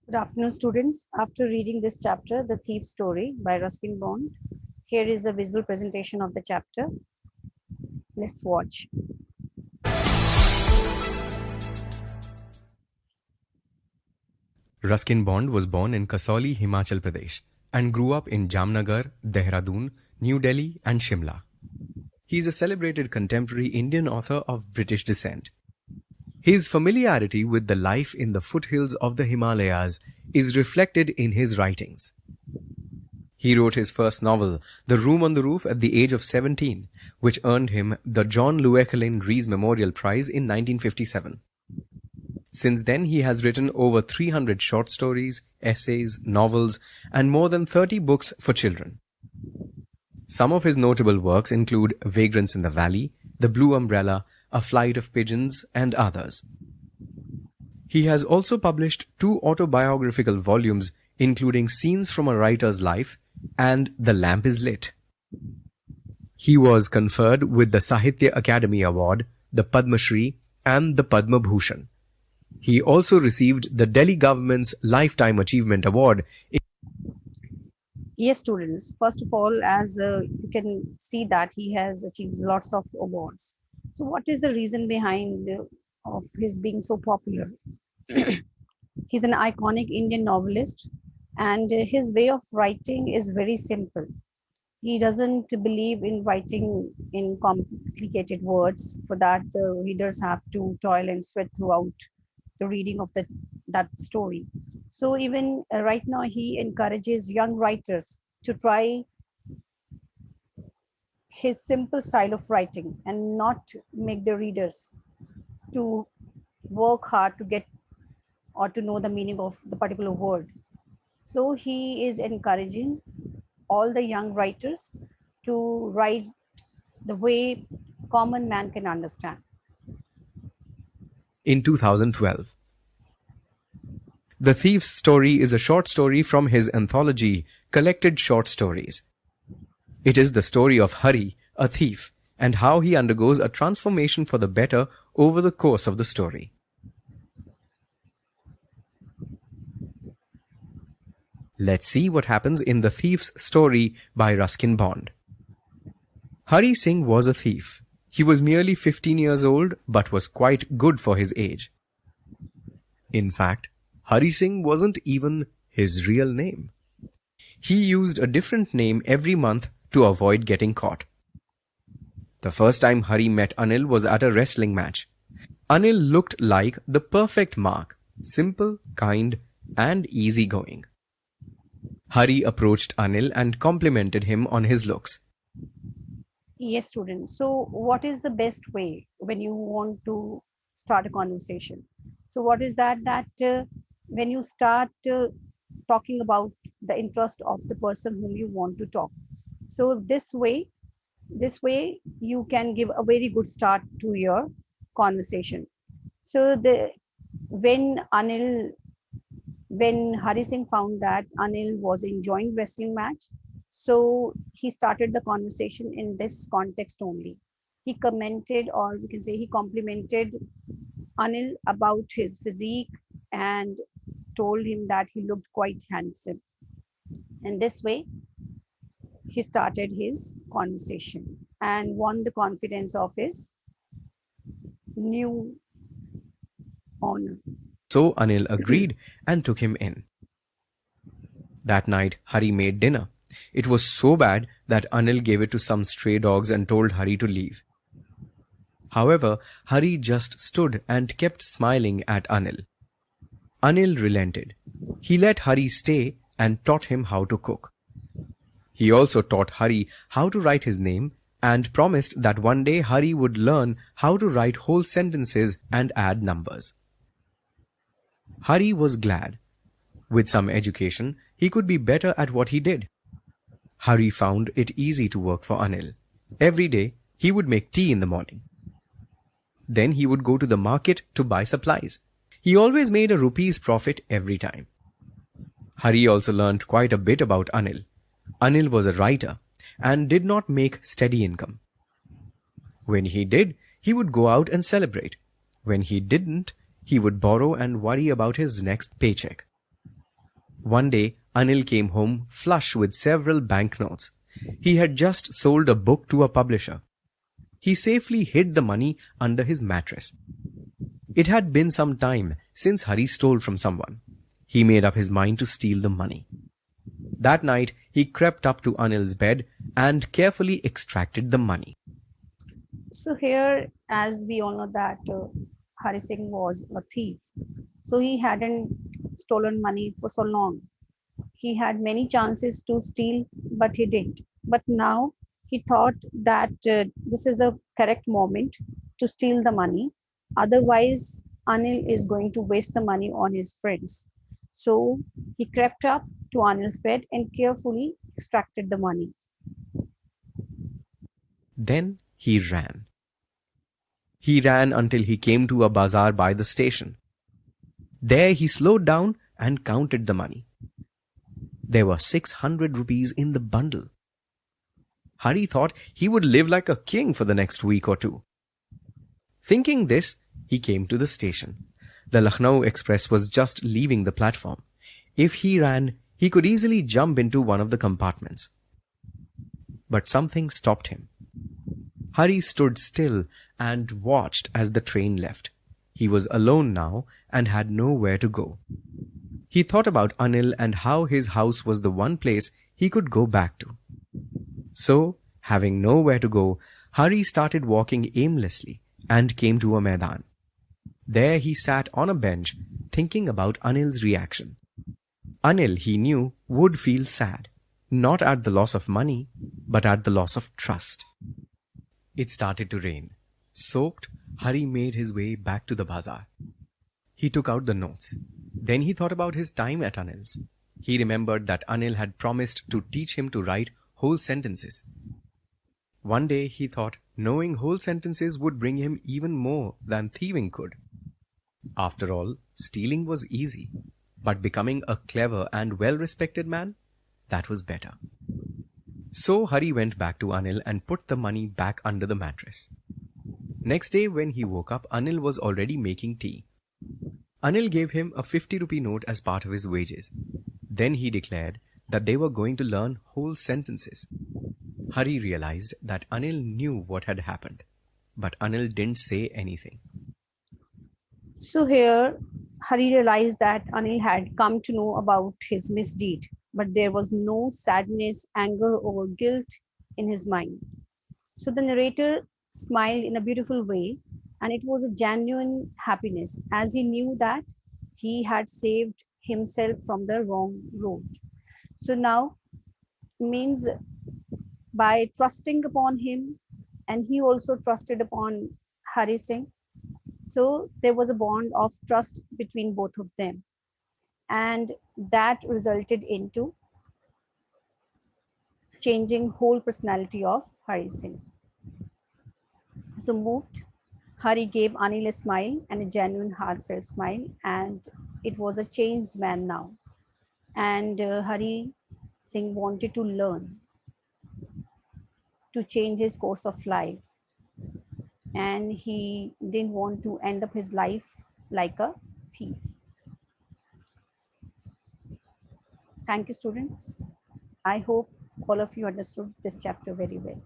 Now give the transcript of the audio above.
Good afternoon, students. After reading this chapter, The Thieves Story by Ruskin Bond, here is a visual presentation of the chapter. Let's watch. Ruskin Bond was born in Kasauli, Himachal Pradesh, and grew up in Jamnagar, Dehradun, New Delhi, and Shimla. He is a celebrated contemporary Indian author of British descent. His familiarity with the life in the foothills of the Himalayas is reflected in his writings. He wrote his first novel, The Room on the Roof, at the age of 17, which earned him the John Llewellyn Rhys Memorial Prize in 1957. Since then, he has written over 300 short stories, essays, novels, and more than 30 books for children. Some of his notable works include Vagrants in the Valley, The Blue Umbrella, A Flight of Pigeons, and others. He has also published 2 autobiographical volumes, including Scenes from a Writer's Life and The Lamp is Lit. He was conferred with the Sahitya Akademi Award, the Padma Shri, and the Padma Bhushan. He also received the Delhi government's Lifetime Achievement Award. Yes, students. First of all, as you can see that he has achieved lots of awards. So, what is the reason behind of his being so popular? He's an iconic Indian novelist, and his way of writing is very simple. He doesn't believe in writing in complicated words. For that, the readers have to toil and sweat throughout the reading of that story. So even right now, he encourages young writers to try his simple style of writing and not make the readers to work hard to get or to know the meaning of the particular word. So he is encouraging all the young writers to write the way common man can understand. In 2012. The Thieves Story is a short story from his anthology, Collected Short Stories. It is the story of Hari, a thief, and how he undergoes a transformation for the better over the course of the story. Let's see what happens in The Thief's Story by Ruskin Bond. Hari Singh was a thief. He was merely 15 years old, but was quite good for his age. In fact, Hari Singh wasn't even his real name. He used a different name every month to avoid getting caught. The first time Hari met Anil was at a wrestling match. Anil looked like the perfect mark, simple, kind, and easygoing. Hari approached Anil and complimented him on his looks. Yes, students. So, what is the best way when you want to start a conversation? So, what is that? When you start talking about the interest of the person whom you want to talk. So, this way you can give a very good start to your conversation. So, when Hari Singh found that Anil was enjoying wrestling match, so he started the conversation in this context only. He commented, or we can say he complimented Anil about his physique and told him that he looked quite handsome. And this way, he started his conversation and won the confidence of his new owner. So Anil agreed and took him in. That night, Hari made dinner. It was so bad that Anil gave it to some stray dogs and told Hari to leave. However, Hari just stood and kept smiling at Anil. Anil relented. He let Hari stay and taught him how to cook. He also taught Hari how to write his name and promised that one day Hari would learn how to write whole sentences and add numbers. Hari was glad. With some education, he could be better at what he did. Hari found it easy to work for Anil. Every day, he would make tea in the morning. Then he would go to the market to buy supplies. He always made a rupee's profit every time. Hari also learned quite a bit about Anil. Anil was a writer and did not make steady income. When he did, he would go out and celebrate. When he didn't, he would borrow and worry about his next paycheck. One day, Anil came home flush with several banknotes. He had just sold a book to a publisher. He safely hid the money under his mattress. It had been some time since Hari stole from someone. He made up his mind to steal the money. That night, he crept up to Anil's bed and carefully extracted the money. So here, as we all know that Hari Singh was a thief, so he hadn't stolen money for so long. He had many chances to steal, but he didn't. But now he thought that this is the correct moment to steal the money. Otherwise, Anil is going to waste the money on his friends. So he crept up to Anil's bed and carefully extracted the money. Then he ran. He ran until he came to a bazaar by the station. There he slowed down and counted the money. There were 600 rupees in the bundle. Hari thought he would live like a king for the next week or two. Thinking this, he came to the station. The Lucknow Express was just leaving the platform. If he ran, he could easily jump into one of the compartments. But something stopped him. Hari stood still and watched as the train left. He was alone now and had nowhere to go. He thought about Anil and how his house was the one place he could go back to. So, having nowhere to go, Hari started walking aimlessly and came to a maidan. There he sat on a bench, thinking about Anil's reaction. Anil, he knew, would feel sad, not at the loss of money, but at the loss of trust. It started to rain. Soaked, Hari made his way back to the bazaar. He took out the notes. Then he thought about his time at Anil's. He remembered that Anil had promised to teach him to write whole sentences. One day he thought knowing whole sentences would bring him even more than thieving could. After all, stealing was easy, but becoming a clever and well-respected man, that was better. So Hari went back to Anil and put the money back under the mattress. Next day when he woke up, Anil was already making tea. Anil gave him a 50-rupee note as part of his wages. Then he declared that they were going to learn whole sentences. Hari realized that Anil knew what had happened, but Anil didn't say anything. So here, Hari realized that Anil had come to know about his misdeed, but there was no sadness, anger, or guilt in his mind. So the narrator smiled in a beautiful way, and it was a genuine happiness as he knew that he had saved himself from the wrong road. So now means by trusting upon him, and he also trusted upon Hari Singh. So there was a bond of trust between both of them, and that resulted into changing whole personality of Hari Singh. So moved, Hari gave Anil a smile and a genuine heartfelt smile, and it was a changed man now. And Hari Singh wanted to learn to change his course of life, and he didn't want to end up his life like a thief. Thank you, students. I hope all of you understood this chapter very well.